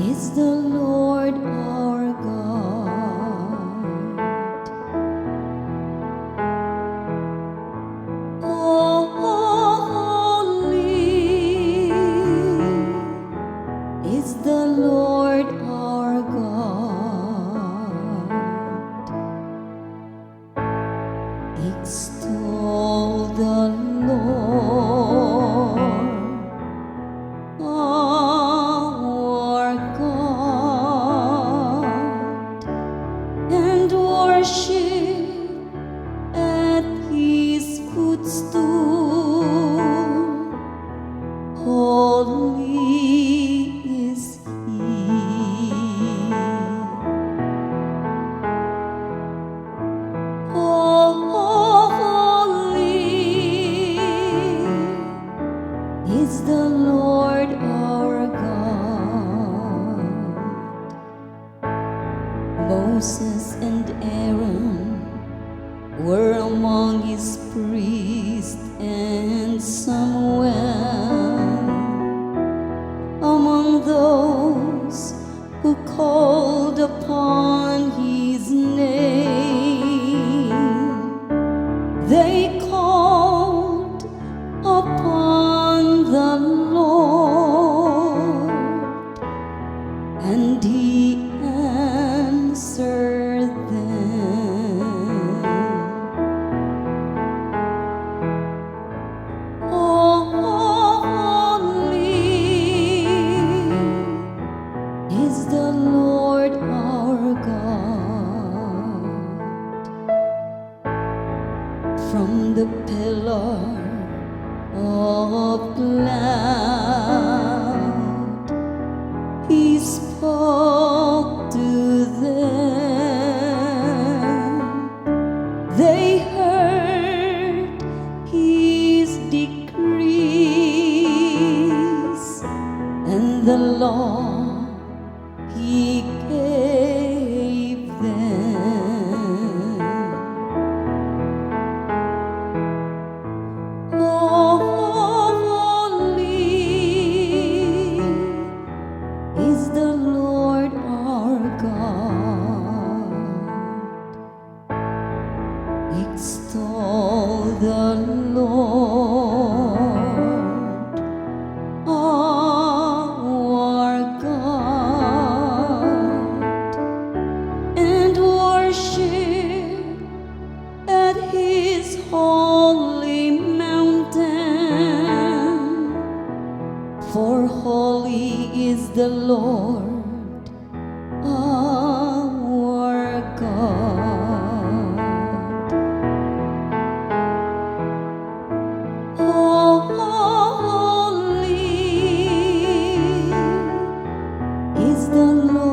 is the Lord our God. Oh, holy is the Lord our God. Extol the Lord our God, and worship at His footstool. Holy is He. Oh, holy is the Lord our God. Moses and Aaron were among His priests, and Samuel among those who called upon His name. They called upon the Lord, and He answered them. Oh, holy is the Lord our God. From the pillar of cloud He spoke to them. They heard His decrees, and the law He gave them. Oh, holy is the Lord our God. Extol the Lord our God, and worship at His holy mountain. For holy is the Lord our God. Oh, holy is the Lord